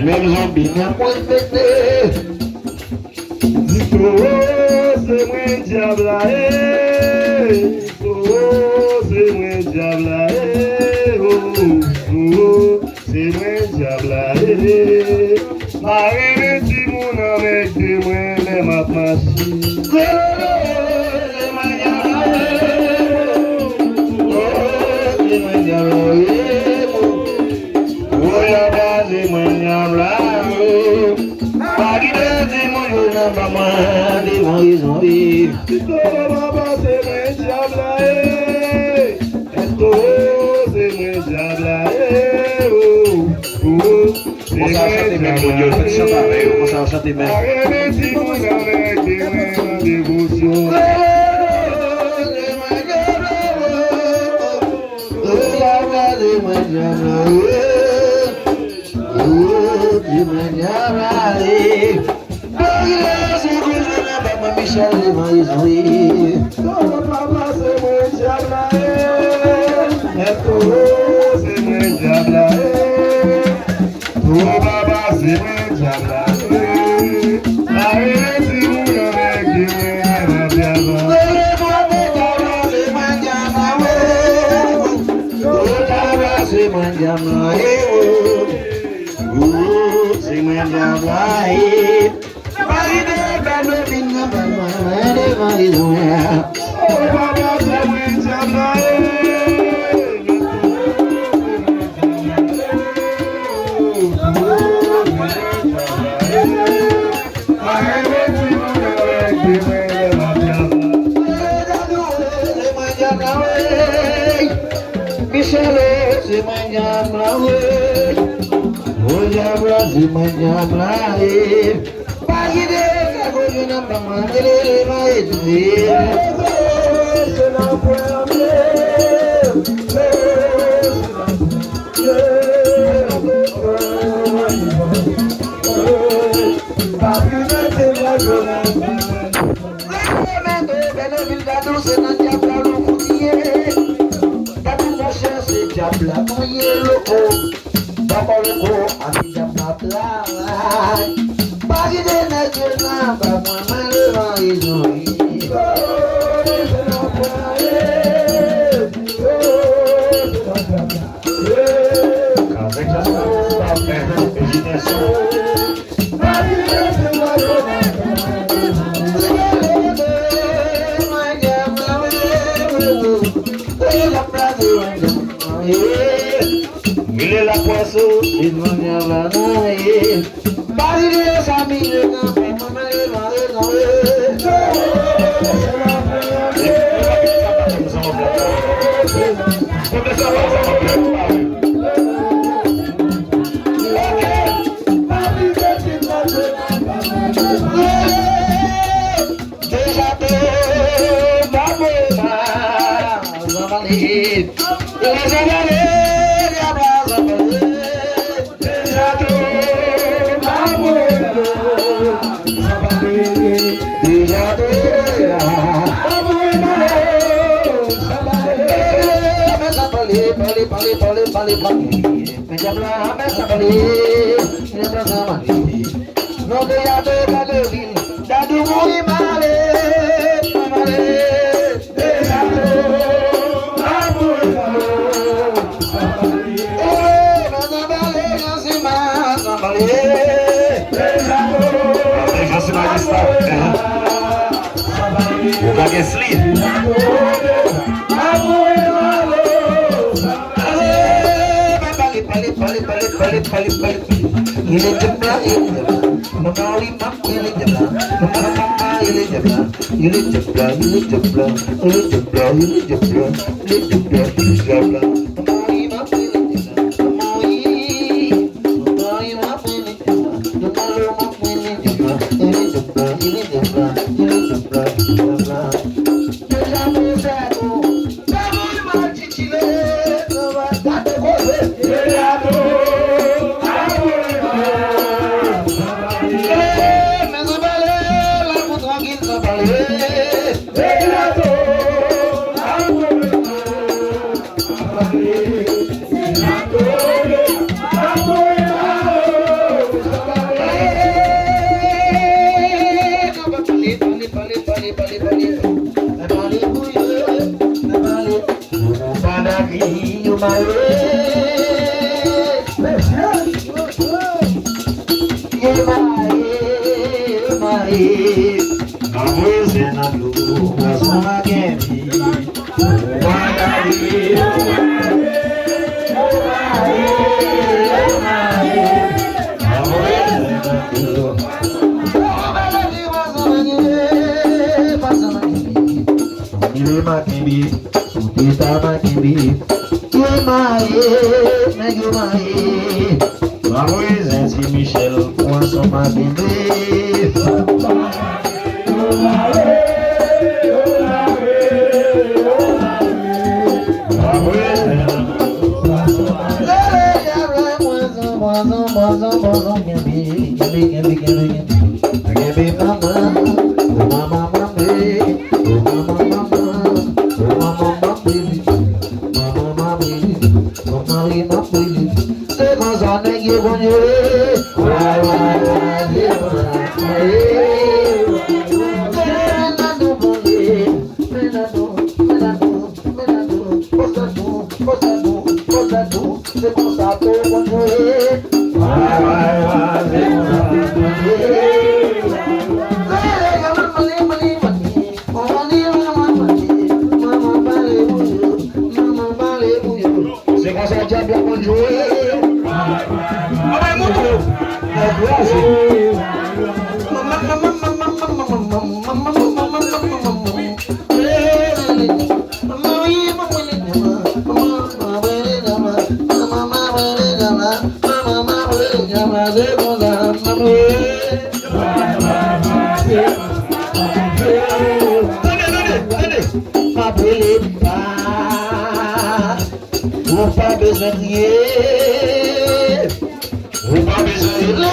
Même zombie n'a pas de pété. C'est moi diable, c'est moi diable, c'est moi diable. Marie dit mon avec des moi même à machine. Começar a chanter mesmo. Michel, poisson ma bébé. Pas besoin de rien, pas besoin de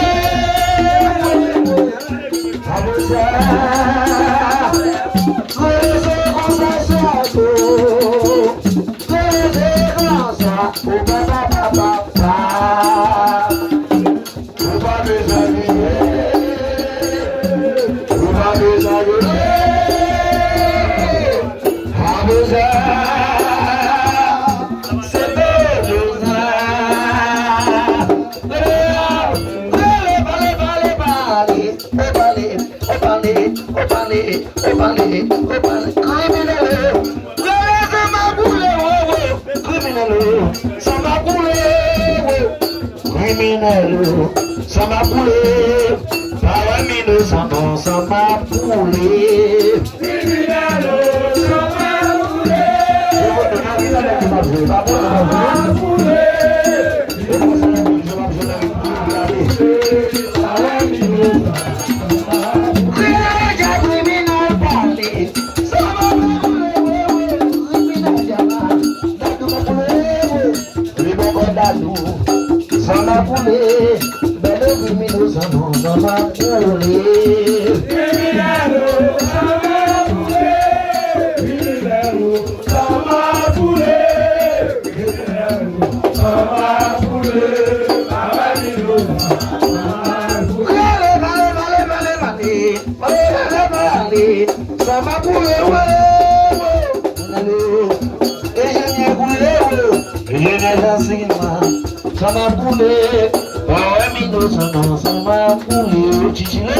ça m'a coulé, parmi nous ça m'a coulé. Ça m'a coulé, ça m'a coulé, chichilé.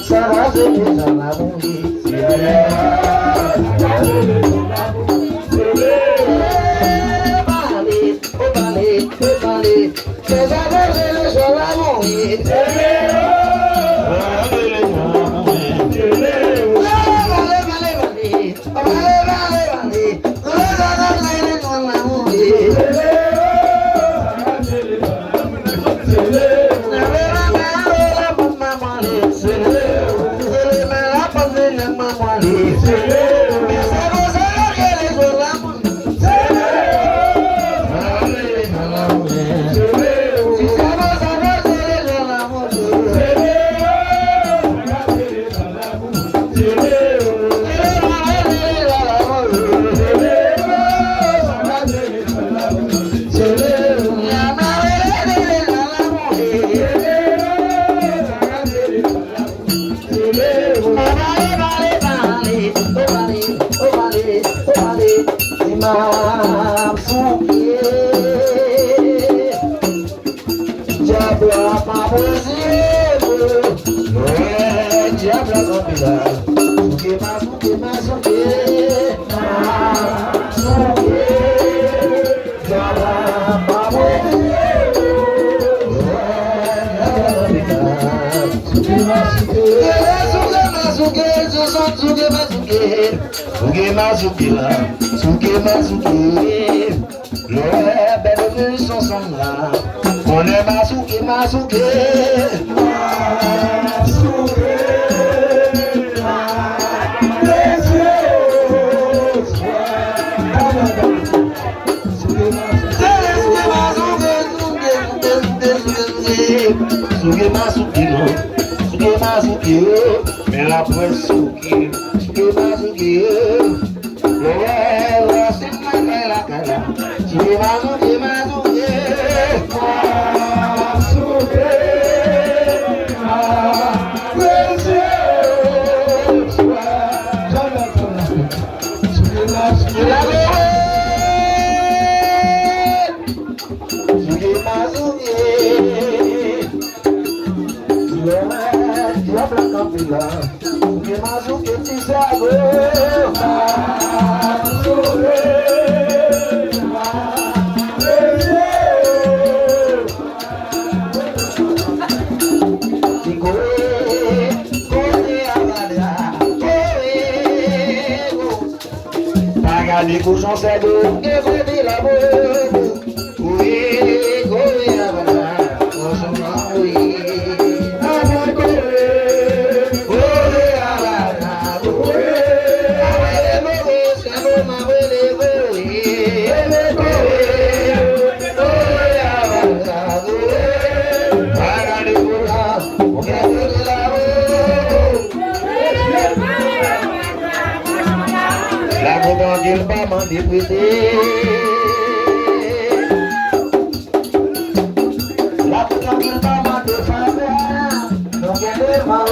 Ça va se faire la souqué. Diable a ma poésie, ouais, diable a ma pila. Souqué, ma souqué, ma souqué, souqué. Diable a ma poésie, ouais, diable a ma pila. Souqué, ma souqué, souqué, souqué, ma souqué. Souqué, ma souqué, là, souqué, ma souqué. Le belle vue sont là. On est masouké, masouké. Masouké, souké, masouké, masouké, mais la presse souké, souké, masouké. Ouais, c'est la cara. Souké, masouké, masouké. Des cochons c'est de et la bonne. Oui, oui, voilà. Cochon oui. Il va m'en députer. La putain qu'il va m'en défendre. Non qu'elle est marre,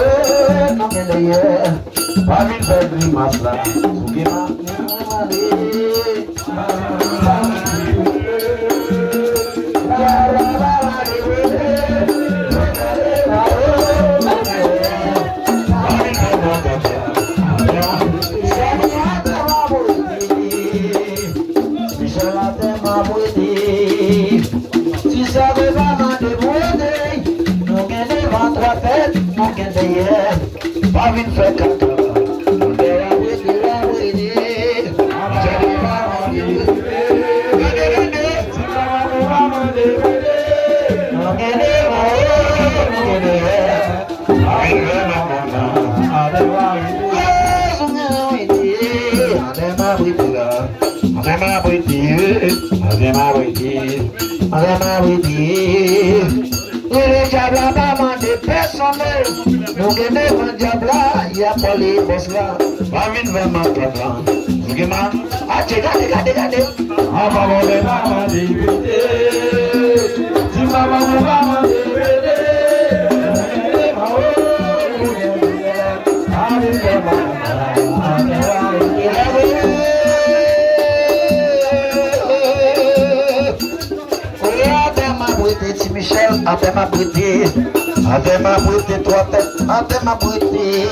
non qu'elle est hier. Pas une belle grimace là. Souké m'a pas vite fait caca. Nous gagnons un diable, il y a pas les boss là. Pas vite vraiment papa. Vous gagnez, ah regardez. Ah maman les mamans débuté. Si maman les mamans débuté. Michel, avec ma beauté, trois têtes, avec ma beauté.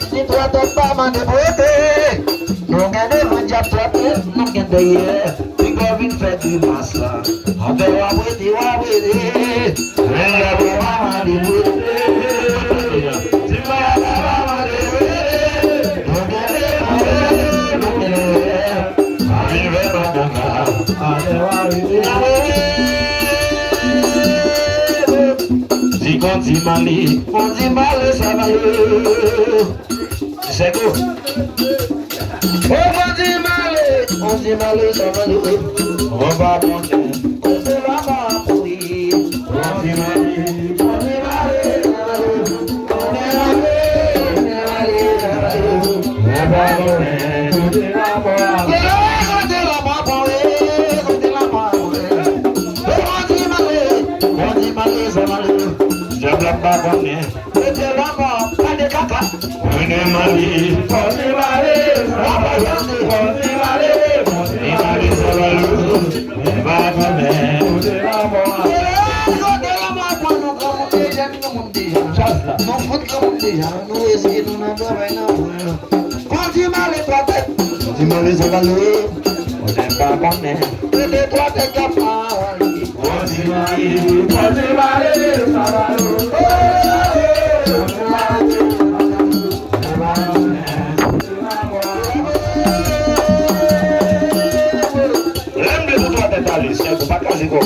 Si trois têtes pas ma beauté, nous gagnons un diable, trois têtes, nous gagnons d'ailleurs. Puis qu'on vient faire du masse là, avec ma beauté, regardez ma beauté. Si ma beauté, nous on dit mal, ça va c'est quoi? On dit mal, ça va on va monter, on se va m'appuyer. On dit mal, on est Marie Zavalou, on n'est pas bonnet. Et de toi t'es capable. Ose Marie Zavalou. L'homme de toi t'es allé, c'est un peu pas casé quoi.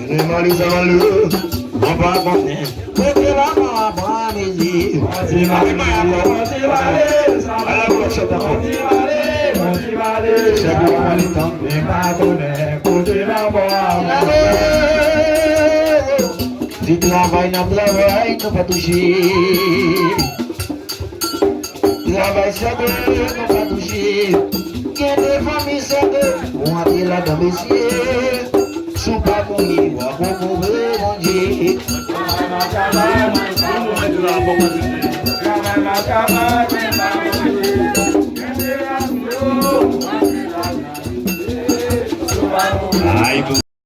Mais Marie Zavalou, on va bonnet. Et de la maman, Mézi. Ose Marie Si travail n'a travail, ne pas toucher. Travail c'est de ne pas toucher. Quelle famille c'est de on a dit la dame ici. Sous pas qu'on y voit qu'on veut manger. Ai,